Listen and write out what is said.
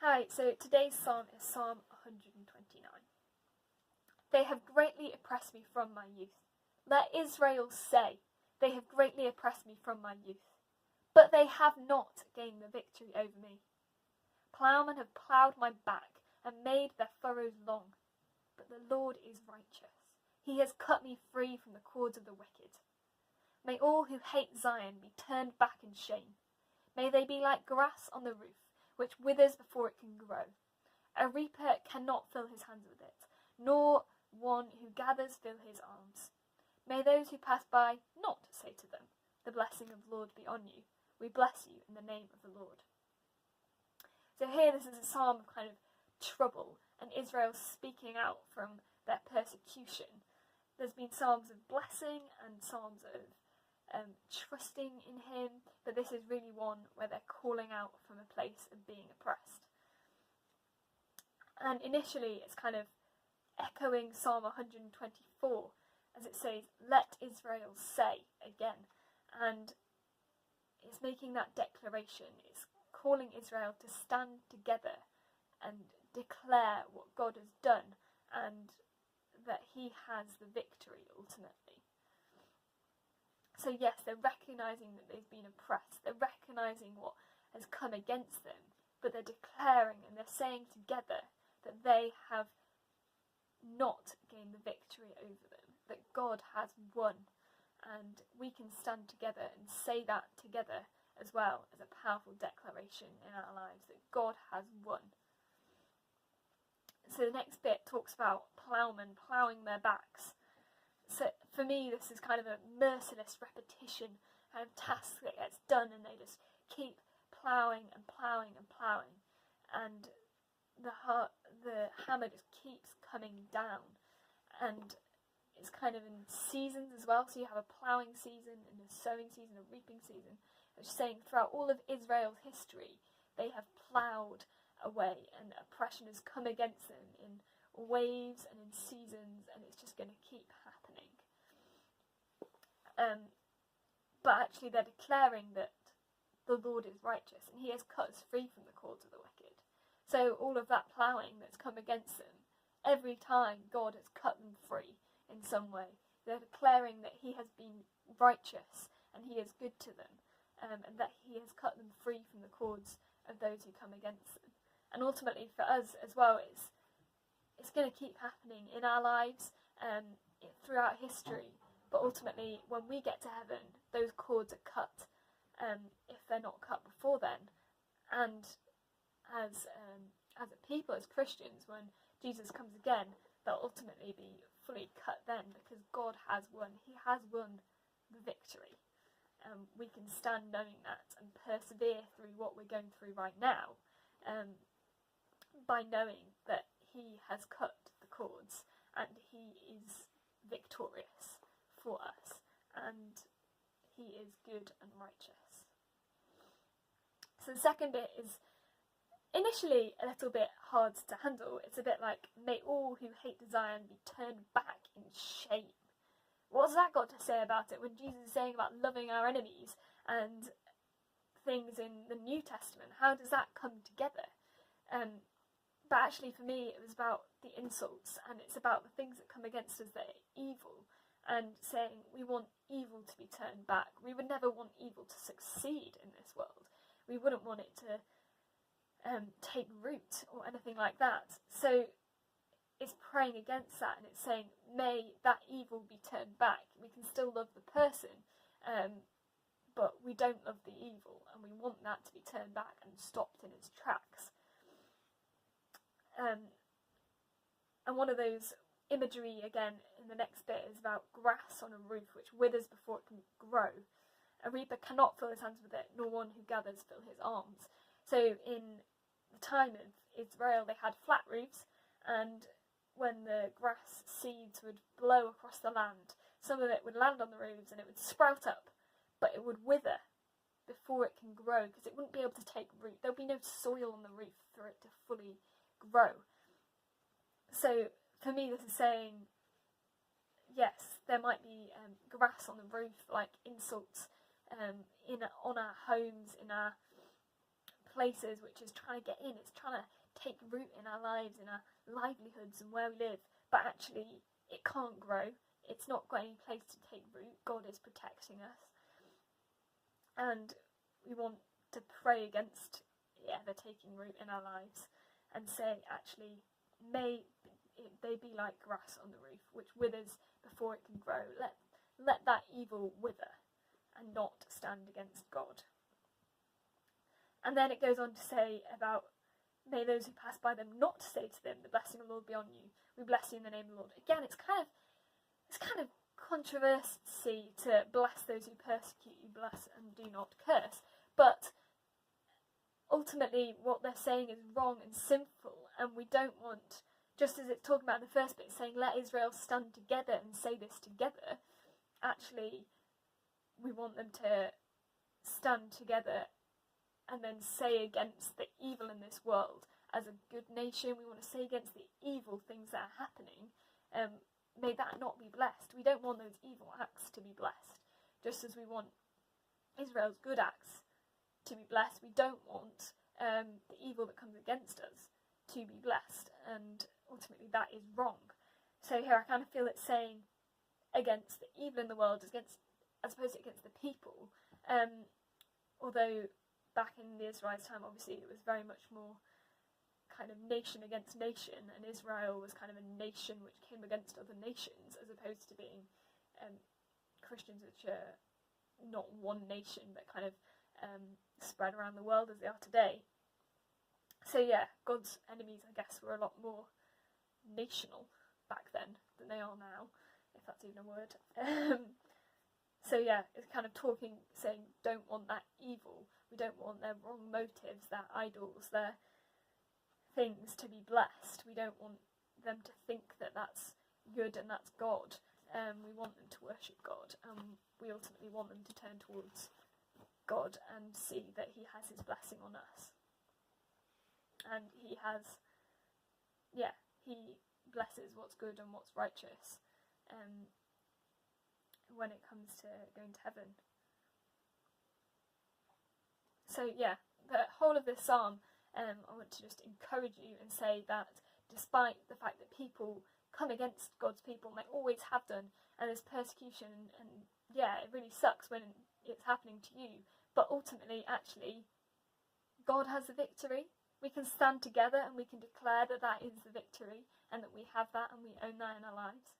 Hi, so today's psalm is Psalm 129. They have greatly oppressed me from my youth. Let Israel say, they have greatly oppressed me from my youth. But they have not gained the victory over me. Ploughmen have ploughed my back and made their furrows long. But the Lord is righteous. He has cut me free from the cords of the wicked. May all who hate Zion be turned back in shame. May they be like grass on the roof, which withers before it can grow. A reaper cannot fill his hands with it, nor one who gathers fill his arms. May those who pass by not say to them, the blessing of the Lord be on you. We bless you in the name of the Lord. So here this is a psalm of kind of trouble and Israel speaking out from their persecution. There's been psalms of blessing and psalms of trusting in him, but this is really one where they're calling out from a place of being oppressed. And initially it's kind of echoing Psalm 124 as it says, let Israel say again, and it's making that declaration. It's calling Israel to stand together and declare what God has done and that he has the victory ultimately. So yes, they're recognising that they've been oppressed, they're recognising what has come against them, but they're declaring and they're saying together that they have not gained the victory over them, that God has won, and we can stand together and say that together as well as a powerful declaration in our lives that God has won. So the next bit talks about ploughmen ploughing their backs. So for me, this is kind of a merciless repetition of tasks that gets done, and they just keep ploughing and ploughing and ploughing, and the hammer just keeps coming down, and it's kind of in seasons as well. So you have a ploughing season and a sowing season, a reaping season. It's saying throughout all of Israel's history, they have ploughed away, and oppression has come against them in waves and in seasons, and it's just going to keep happening. But actually they're declaring that the Lord is righteous and he has cut us free from the cords of the wicked. So all of that ploughing that's come against them, every time God has cut them free in some way, they're declaring that he has been righteous and he is good to them, and that he has cut them free from the cords of those who come against them. And ultimately for us as well, it's going to keep happening in our lives throughout history. But ultimately, when we get to heaven, those cords are cut, if they're not cut before then. And as a people, as Christians, when Jesus comes again, they'll ultimately be fully cut then, because God has won. He has won the victory. We can stand knowing that and persevere through what we're going through right now, by knowing that he has cut the cords and he is victorious for us, and he is good and righteous. So the second bit is initially a little bit hard to handle. It's a bit like, may all who hate Zion be turned back in shame. What's that got to say about it when Jesus is saying about loving our enemies and things in the New Testament? How does that come together? But actually for me it was about the insults, and it's about the things that come against us that are evil, and saying we want evil to be turned back. We would never want evil to succeed in this world. We wouldn't want it to take root or anything like that. So it's praying against that, and it's saying may that evil be turned back. We can still love the person, but we don't love the evil, and we want that to be turned back and stopped in its tracks. And one of those imagery again in the next bit is about grass on a roof which withers before it can grow. A reaper cannot fill his hands with it, nor one who gathers fill his arms. So in the time of Israel they had flat roofs, and when the grass seeds would blow across the land, some of it would land on the roofs and it would sprout up, but it would wither before it can grow because it wouldn't be able to take root. There would be no soil on the roof for it to fully grow. So for me this is saying, yes, there might be grass on the roof, like insults on our homes, in our places which is trying to get in. It's trying to take root in our lives, in our livelihoods and where we live, but actually it can't grow. It's not got any place to take root. God is protecting us, and we want to pray against it ever taking root in our lives and say, actually, may they be like grass on the roof, which withers before it can grow. Let that evil wither and not stand against God. And then it goes on to say about, may those who pass by them not say to them, the blessing of the Lord be on you. We bless you in the name of the Lord. Again, it's kind of controversy to bless those who persecute you, bless and do not curse. But ultimately, what they're saying is wrong and sinful, and we don't want, just as it's talking about in the first bit, saying let Israel stand together and say this together. Actually, we want them to stand together and then say against the evil in this world. As a good nation, we want to say against the evil things that are happening. May that not be blessed. We don't want those evil acts to be blessed. Just as we want Israel's good acts to be blessed, we don't want the evil that comes against us to be blessed. And ultimately that is wrong. So here I kind of feel it's saying against the evil in the world, as opposed to against the people. Although back in the Israelites' time, obviously it was very much more kind of nation against nation, and Israel was kind of a nation which came against other nations, as opposed to being Christians which are not one nation but kind of spread around the world as they are today. So yeah, God's enemies, I guess, were a lot more national back then than they are now, if that's even a word. So yeah, it's kind of saying don't want that evil. We don't want their wrong motives, their idols, their things to be blessed. We don't want them to think that that's good and that's God. We want them to worship God, and we ultimately want them to turn towards God and see that he has his blessing on us. And he blesses what's good and what's righteous when it comes to going to heaven. So yeah, the whole of this psalm, I want to just encourage you and say that despite the fact that people come against God's people, and they always have done, and there's persecution, and yeah, it really sucks when it's happening to you, but ultimately, actually, God has the victory. We can stand together and we can declare that that is the victory, and that we have that and we own that in our lives.